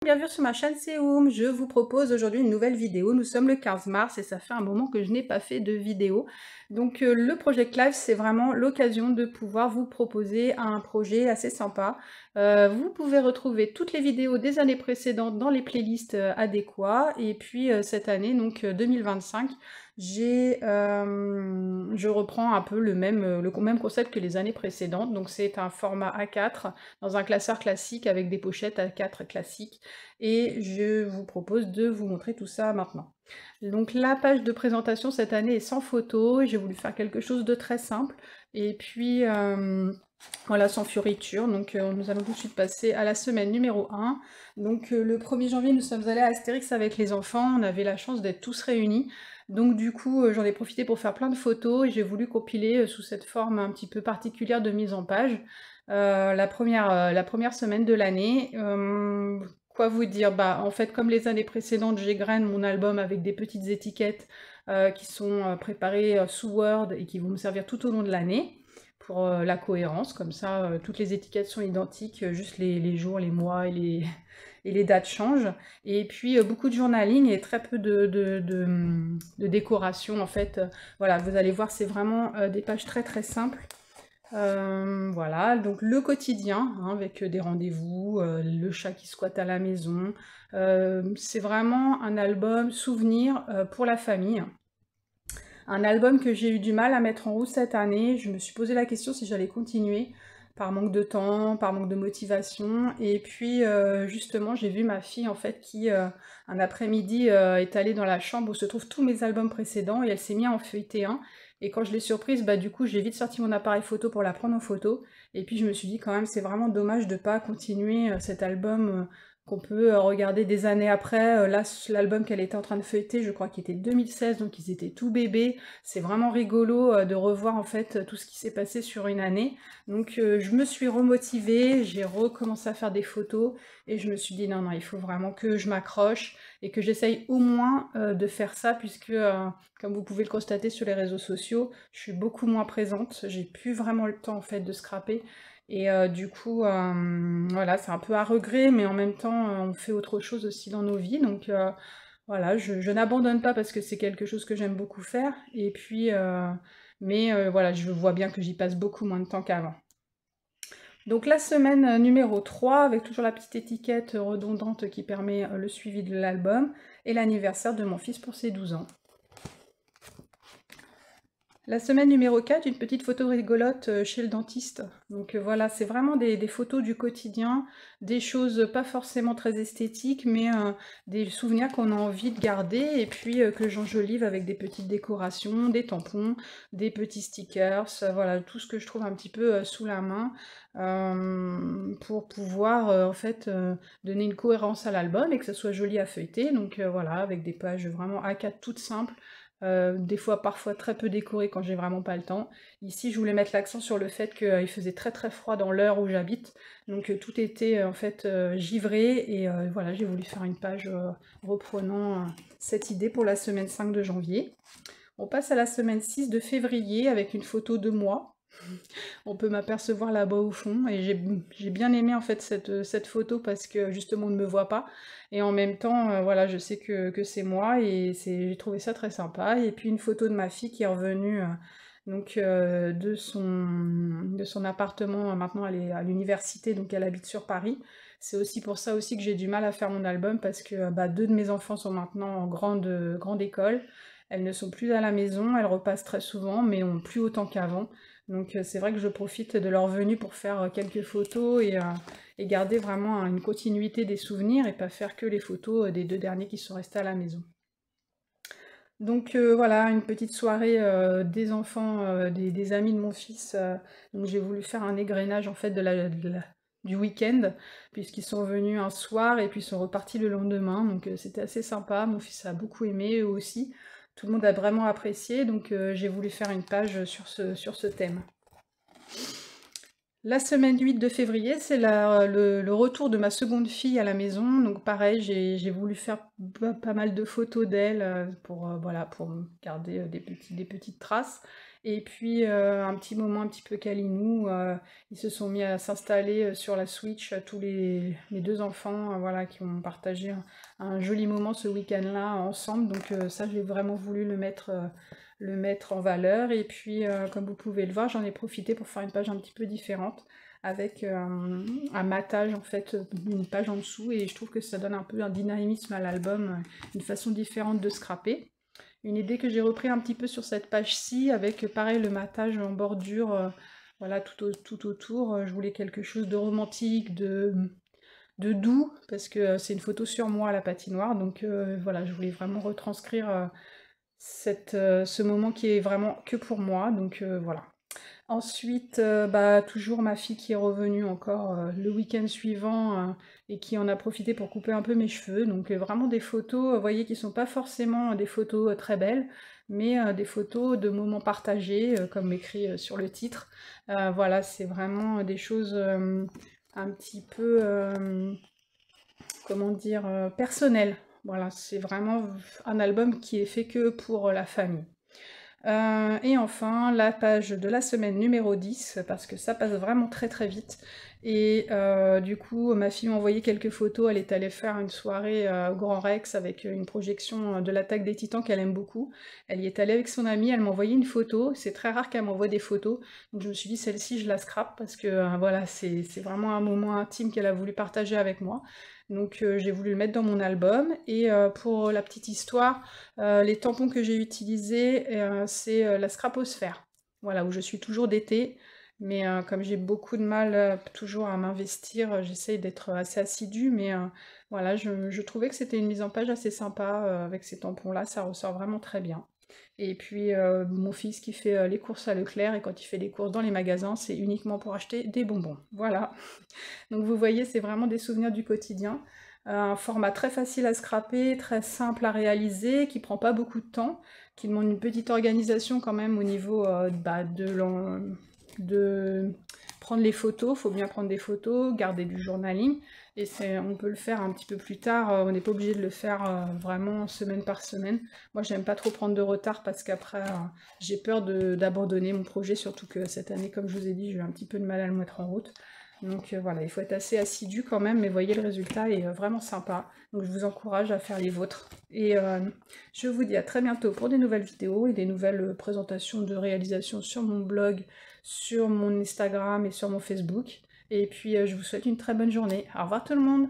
Bienvenue sur ma chaîne, c'est Oum. Je vous propose aujourd'hui une nouvelle vidéo. Nous sommes le 15 mars et ça fait un moment que je n'ai pas fait de vidéo. Donc le Project Live, c'est vraiment l'occasion de pouvoir vous proposer un projet assez sympa. Vous pouvez retrouver toutes les vidéos des années précédentes dans les playlists adéquats. Et puis cette année, donc 2025, je reprends un peu le même concept que les années précédentes. Donc c'est un format A4 dans un classeur classique avec des pochettes A4 classiques. Et je vous propose de vous montrer tout ça maintenant. Donc la page de présentation cette année est sans photo, j'ai voulu faire quelque chose de très simple, et puis voilà, sans fioriture. Donc nous allons tout de suite passer à la semaine numéro 1. Donc le 1er janvier, nous sommes allés à Astérix avec les enfants, on avait la chance d'être tous réunis. Donc du coup, j'en ai profité pour faire plein de photos, et j'ai voulu compiler sous cette forme un petit peu particulière de mise en page. La première semaine de l'année. Quoi vous dire? Bah, en fait, comme les années précédentes, j'égrène mon album avec des petites étiquettes qui sont préparées sous Word et qui vont me servir tout au long de l'année pour la cohérence. Comme ça, toutes les étiquettes sont identiques, juste les jours, les mois et les dates changent. Et puis, beaucoup de journaling et très peu de décoration. En fait, voilà, vous allez voir, c'est vraiment des pages très très simples. Voilà, donc le quotidien, hein, avec des rendez-vous, le chat qui squatte à la maison. C'est vraiment un album souvenir pour la famille. Un album que j'ai eu du mal à mettre en route cette année. Je me suis posé la question si j'allais continuer, par manque de temps, par manque de motivation. Et puis justement, j'ai vu ma fille en fait qui, un après-midi, est allée dans la chambre où se trouvent tous mes albums précédents et elle s'est mise à en feuilleter un. Et quand je l'ai surprise, bah du coup, j'ai vite sorti mon appareil photo pour la prendre en photo. Et puis je me suis dit quand même, c'est vraiment dommage de pas continuer cet album qu'on peut regarder des années après. Là, l'album qu'elle était en train de feuilleter, je crois qu'il était 2016, donc ils étaient tout bébés. C'est vraiment rigolo de revoir en fait tout ce qui s'est passé sur une année. Donc je me suis remotivée, j'ai recommencé à faire des photos et je me suis dit non, non, il faut vraiment que je m'accroche et que j'essaye au moins de faire ça puisque, comme vous pouvez le constater sur les réseaux sociaux, je suis beaucoup moins présente. J'ai plus vraiment le temps en fait de scraper. Et du coup, voilà, c'est un peu à regret, mais en même temps, on fait autre chose aussi dans nos vies. Donc voilà, je n'abandonne pas parce que c'est quelque chose que j'aime beaucoup faire. Et puis, voilà, je vois bien que j'y passe beaucoup moins de temps qu'avant. Donc la semaine numéro 3, avec toujours la petite étiquette redondante qui permet le suivi de l'album, et l'anniversaire de mon fils pour ses 12 ans. La semaine numéro 4, une petite photo rigolote chez le dentiste. Donc voilà, c'est vraiment des photos du quotidien, des choses pas forcément très esthétiques, mais des souvenirs qu'on a envie de garder et puis que j'enjolive avec des petites décorations, des tampons, des petits stickers, voilà, tout ce que je trouve un petit peu sous la main pour pouvoir en fait donner une cohérence à l'album et que ça soit joli à feuilleter. Donc voilà, avec des pages vraiment A4 toutes simples. Des fois, parfois très peu décoré quand j'ai vraiment pas le temps. Ici, je voulais mettre l'accent sur le fait qu'il faisait très très froid dans l'heure où j'habite, donc tout était en fait givré, et voilà, j'ai voulu faire une page reprenant cette idée pour la semaine 5 de janvier. On passe à la semaine 6 de février avec une photo de moi. On peut m'apercevoir là-bas au fond, et j'ai bien aimé en fait cette photo parce que justement on ne me voit pas, et en même temps voilà, je sais que c'est moi, et j'ai trouvé ça très sympa. Et puis une photo de ma fille qui est revenue donc de son appartement. Maintenant elle est à l'université, donc elle habite sur Paris. C'est aussi pour ça aussi que j'ai du mal à faire mon album, parce que bah, deux de mes enfants sont maintenant en grande école. Elles ne sont plus à la maison, elles repassent très souvent, mais ont plus autant qu'avant. Donc c'est vrai que je profite de leur venue pour faire quelques photos et garder vraiment une continuité des souvenirs et pas faire que les photos des deux derniers qui sont restés à la maison. Donc voilà, une petite soirée des enfants, des amis de mon fils. Donc j'ai voulu faire un égrénage en fait du week-end, puisqu'ils sont venus un soir et puis sont repartis le lendemain. Donc c'était assez sympa, mon fils a beaucoup aimé, eux aussi. Tout le monde a vraiment apprécié, donc j'ai voulu faire une page sur ce thème. La semaine 8 de février, c'est le retour de ma seconde fille à la maison. Donc pareil, j'ai voulu faire pas mal de photos d'elle pour, voilà, pour garder des petites traces. Et puis un petit moment un petit peu câlinou, ils se sont mis à s'installer sur la Switch, tous mes deux enfants, voilà, qui ont partagé un joli moment ce week-end-là ensemble. Donc ça, j'ai vraiment voulu le mettre en valeur. Et puis, comme vous pouvez le voir, j'en ai profité pour faire une page un petit peu différente avec un matage en fait d'une page en dessous, et je trouve que ça donne un peu un dynamisme à l'album, une façon différente de scraper. Une idée que j'ai repris un petit peu sur cette page-ci, avec pareil le matage en bordure, voilà, tout autour. Je voulais quelque chose de romantique, de doux, parce que c'est une photo sur moi à la patinoire, donc voilà, je voulais vraiment retranscrire ce moment qui est vraiment que pour moi, donc voilà. Ensuite, bah, toujours ma fille qui est revenue encore le week-end suivant, et qui en a profité pour couper un peu mes cheveux. Donc vraiment des photos, vous voyez, qui sont pas forcément des photos très belles, mais des photos de moments partagés, comme écrit sur le titre. Voilà, c'est vraiment des choses un petit peu, comment dire, personnelles. Voilà, c'est vraiment un album qui est fait que pour la famille. Et enfin, la page de la semaine numéro 10, parce que ça passe vraiment très très vite. Et du coup, ma fille m'a envoyé quelques photos. Elle est allée faire une soirée au Grand Rex avec une projection de l'Attaque des Titans qu'elle aime beaucoup. Elle y est allée avec son amie, elle m'a envoyé une photo. C'est très rare qu'elle m'envoie des photos. Donc je me suis dit, celle-ci, je la scrape parce que voilà, c'est vraiment un moment intime qu'elle a voulu partager avec moi. Donc j'ai voulu le mettre dans mon album. Et pour la petite histoire, les tampons que j'ai utilisés, c'est la Scraposphère, voilà, où je suis toujours d'été, mais comme j'ai beaucoup de mal toujours à m'investir, j'essaye d'être assez assidue, mais voilà, je trouvais que c'était une mise en page assez sympa avec ces tampons-là, ça ressort vraiment très bien. Et puis mon fils qui fait les courses à Leclerc, et quand il fait les courses dans les magasins, c'est uniquement pour acheter des bonbons. Voilà. Donc vous voyez, c'est vraiment des souvenirs du quotidien. Un format très facile à scraper, très simple à réaliser, qui prend pas beaucoup de temps, qui demande une petite organisation quand même au niveau bah, de prendre les photos. Il faut bien prendre des photos, garder du journaling. Et on peut le faire un petit peu plus tard, on n'est pas obligé de le faire vraiment semaine par semaine. Moi, j'aime pas trop prendre de retard parce qu'après, j'ai peur d'abandonner mon projet, surtout que cette année, comme je vous ai dit, j'ai eu un petit peu de mal à le mettre en route. Donc voilà, il faut être assez assidu quand même, mais voyez, le résultat est vraiment sympa. Donc je vous encourage à faire les vôtres. Et je vous dis à très bientôt pour des nouvelles vidéos et des nouvelles présentations de réalisations sur mon blog, sur mon Instagram et sur mon Facebook. Et puis je vous souhaite une très bonne journée. Au revoir tout le monde!